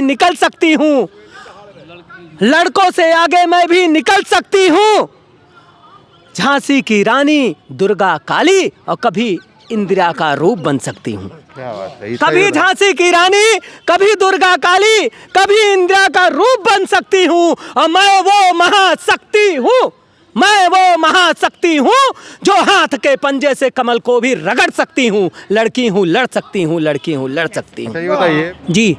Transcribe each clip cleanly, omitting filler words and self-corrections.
भी निकल सकती हूँ, लड़कों से आगे मैं भी निकल सकती हूँ। झांसी की रानी दुर्गा काली और कभी इंदिरा का रूप बन सकती हूँ। क्या बात है, कभी झांसी की रानी, कभी दुर्गा काली, कभी इंदिरा का रूप बन सकती हूँ। और मैं वो महाशक्ति हूँ, मैं वो महाशक्ति हूँ जो हाथ के पंजे से कमल को भी रगड़ सकती हूँ। लड़की हूँ, लड़ सकती हूँ, लड़की हूँ, लड़ सकती हूँ। सही बताइए जी,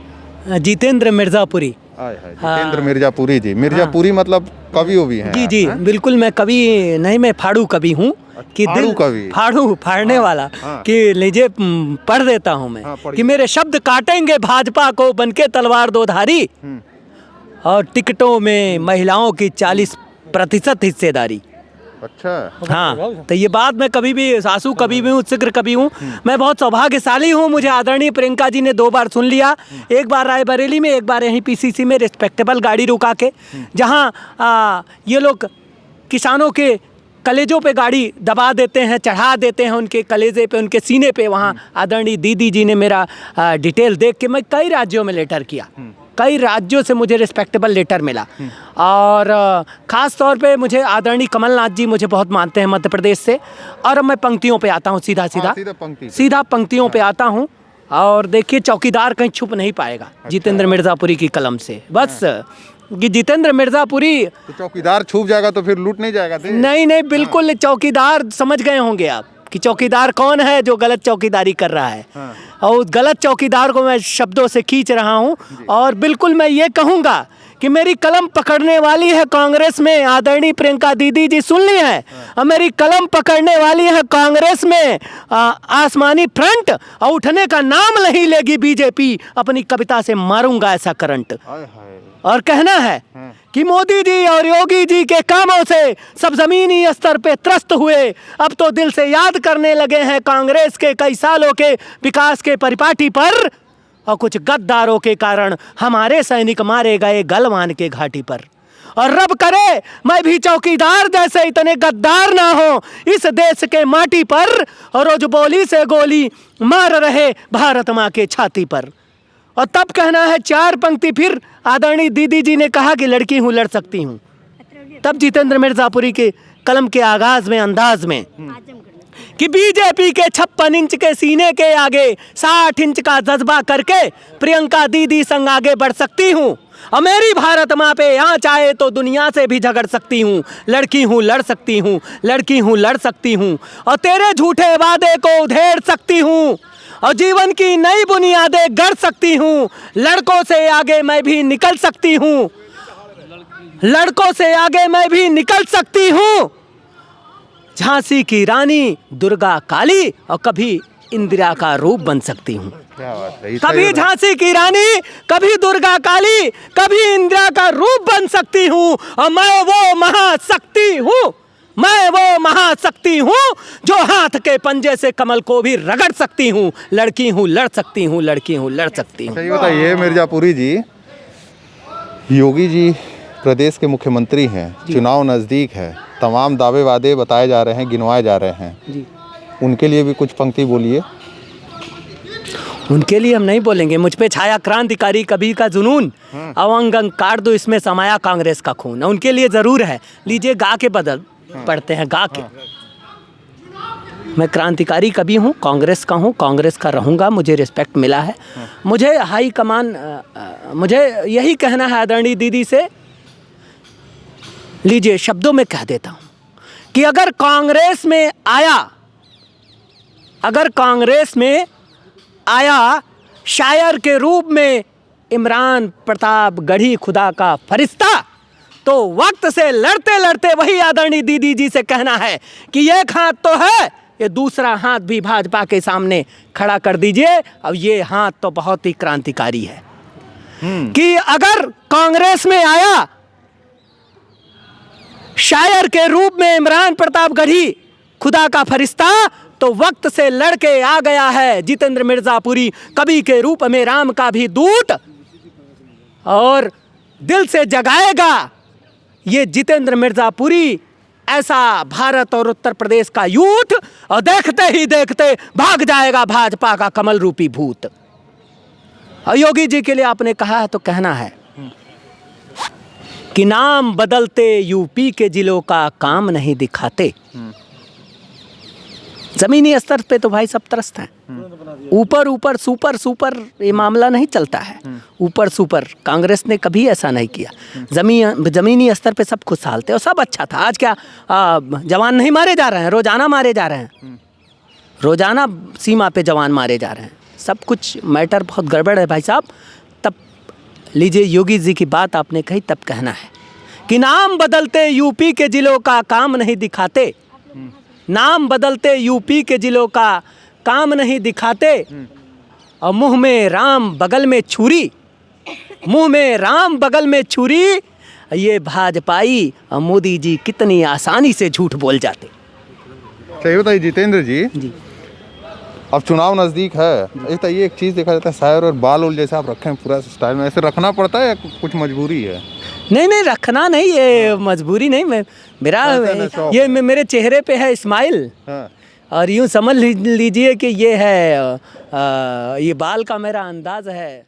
जितेंद्र मिर्जापुरी। जितेंद्र मिर्जापुरी जी। मिर्जापुरी मतलब कवि भी हैं? जी जी, बिल्कुल। मैं कवि नहीं, मैं फाड़ू कवि हूँ कि दिल फाड़ू, फाड़ने वाला। कि लीजिए पढ़ देता हूँ मैं कि मेरे शब्द काटेंगे भाजपा को बनके तलवार दो धारी, और टिकटों में महिलाओं की 40% हिस्सेदारी। अच्छा, हाँ, तो ये बात मैं कभी भी सासू कभी भी हूँ, शीघ्र कभी हूँ। मैं बहुत सौभाग्यशाली हूँ, मुझे आदरणीय प्रियंका जी ने 2 बार सुन लिया। एक बार रायबरेली में, एक बार यहीं पीसीसी में रिस्पेक्टेबल गाड़ी रुका के, जहाँ ये लोग किसानों के कलेजों पे गाड़ी दबा देते हैं, चढ़ा देते हैं उनके कलेजे पे, उनके सीने पे। वहाँ आदरणीय दीदी जी ने मेरा डिटेल देख के, मैं कई राज्यों में लेटर किया, कई राज्यों से मुझे रिस्पेक्टेबल लेटर मिला। और ख़ास तौर पे मुझे आदरणीय कमलनाथ जी मुझे बहुत मानते हैं मध्य प्रदेश से। और अब मैं पंक्तियों पे आता हूँ, सीधा पंक्तियों पे आता हूँ। और देखिए, चौकीदार कहीं छुप नहीं पाएगा जितेंद्र मिर्जापुरी की कलम से। बस कि जितेंद्र मिर्जापुरी, तो चौकीदार छुप जाएगा तो फिर लूट नहीं जाएगा? नहीं नहीं, बिल्कुल। चौकीदार समझ गए होंगे आप कि चौकीदार कौन है जो गलत चौकीदारी कर रहा है। और उस गलत चौकीदार को मैं शब्दों से खींच रहा हूं। और बिल्कुल मैं ये कहूंगा कि मेरी कलम पकड़ने वाली है कांग्रेस में, आदरणीय प्रियंका दीदी जी सुन ली है, और मेरी कलम पकड़ने वाली है कांग्रेस में आसमानी फ्रंट, और उठने का नाम नहीं लेगी बीजेपी, अपनी कविता से मारूंगा ऐसा करंट। और कहना है कि मोदी जी और योगी जी के कामों से सब जमीनी स्तर पे त्रस्त हुए, अब तो दिल से याद करने लगे हैं कांग्रेस के कई सालों के विकास के परिपाटी पर। और कुछ गद्दारों के कारण हमारे सैनिक मारे गए गलवान के घाटी पर। और रब करे मैं भी चौकीदार जैसे इतने गद्दार ना हो इस देश के माटी पर, और रोज बोली से गोली मार रहे भारत माँ के छाती पर। और तब कहना है 4 पंक्ति फिर आदरणीय दीदी जी ने कहा कि लड़की हूँ, लड़ सकती हूँ। तब जितेंद्र मिर्जापुरी के कलम के आगाज में, अंदाज में, कि बीजेपी के 56 इंच के सीने के आगे 60 इंच का जज्बा करके प्रियंका दीदी संग आगे बढ़ सकती हूँ। और मेरी भारत माँ पे आँच आए तो दुनिया से भी झगड़ सकती हूँ। लड़की हूँ, लड़ सकती हूँ, लड़की हूँ, लड़ सकती हूँ। और तेरे झूठे वादे को उधेड़ सकती हूँ, और जीवन की नई बुनियादें गढ़ सकती हूँ। लड़कों से आगे मैं भी निकल सकती हूँ, लड़कों से आगे मैं भी निकल सकती हूँ। झांसी की रानी दुर्गा काली और कभी इंदिरा का रूप बन सकती हूँ। क्या बात है, कभी झांसी की रानी, कभी दुर्गा काली, कभी इंदिरा का रूप बन सकती हूँ। और मैं वो महाशक्ति हूँ, मैं वो महाशक्ति हूँ जो हाथ के पंजे से कमल को भी रगड़ सकती हूँ। लड़की हूँ, लड़ सकती हूँ, लड़की हूँ, लड़ सकती हूँ। सही बताइए मिर्जापुरी जी, योगी जी प्रदेश के मुख्यमंत्री हैं, चुनाव नज़दीक है, तमाम दावे वादे बताए जा रहे हैं, गिनवाए जा रहे हैं जी। उनके लिए भी कुछ पंक्ति बोलिए। उनके लिए हम नहीं बोलेंगे। मुझ पे छाया क्रांतिकारी कभी का जुनून, अवंग अंग काट दो इसमें समाया कांग्रेस का खून। उनके लिए ज़रूर है। लीजिए गा के बदल पढ़ते हैं, गा के। मैं क्रांतिकारी कभी हूँ, कांग्रेस का हूँ, कांग्रेस का रहूँगा। मुझे रिस्पेक्ट मिला है। मुझे हाई कमान, मुझे यही कहना है आदरणीय दीदी से। लीजिए शब्दों में कह देता हूँ कि अगर कांग्रेस में आया, अगर कांग्रेस में आया शायर के रूप में इमरान प्रताप गढ़ी खुदा का फरिश्ता, तो वक्त से लड़ते लड़ते वही आदरणीय दीदी जी से कहना है कि एक हाथ तो है, ये दूसरा हाथ भी भाजपा के सामने खड़ा कर दीजिए। अब ये हाथ तो बहुत ही क्रांतिकारी है कि अगर कांग्रेस में आया शायर के रूप में इमरान प्रताप गढ़ी खुदा का फरिश्ता, तो वक्त से लड़के आ गया है जितेंद्र मिर्जापुरी कवि के रूप में राम का भी दूत, और दिल से जगाएगा ये जितेंद्र मिर्जापुरी ऐसा भारत और उत्तर प्रदेश का यूथ, और देखते ही देखते भाग जाएगा भाजपा का कमल रूपी भूत। और योगी जी के लिए आपने कहा है तो कहना है कि नाम बदलते यूपी के जिलों का काम नहीं दिखाते। जमीनी स्तर पे तो भाई सब त्रस्त हैं। ऊपर ऊपर सुपर सुपर ये मामला नहीं चलता है। ऊपर सुपर कांग्रेस ने कभी ऐसा नहीं किया। जमीनी स्तर पे सब खुशहाल थे और सब अच्छा था। आज क्या जवान नहीं मारे जा रहे हैं, रोजाना मारे जा रहे हैं, रोजाना सीमा पे जवान मारे जा रहे हैं। सब कुछ मैटर बहुत गड़बड़ है भाई साहब। तब लीजिए योगी जी की बात आपने कही, तब कहना है कि नाम बदलते यूपी के जिलों का काम नहीं दिखाते। नाम बदलते यूपी के जिलों का काम नहीं दिखाते और मुंह में राम बगल में छुरी, मुंह में राम बगल में छुरी, ये भाजपाई और मोदी जी कितनी आसानी से झूठ बोल जाते। सही बताइए जितेंद्र जी, अब चुनाव नज़दीक है, ये एक चीज़ देखा जाता है शायर और बाल उल जैसे आप रखे हैं पूरा स्टाइल में, ऐसे रखना पड़ता है या कुछ मजबूरी है? नहीं रखना नहीं, ये मजबूरी नहीं। ये मेरे चेहरे पे है स्माइल। हाँ। और यूँ समझ लीजिए कि ये है ये बाल का मेरा अंदाज है।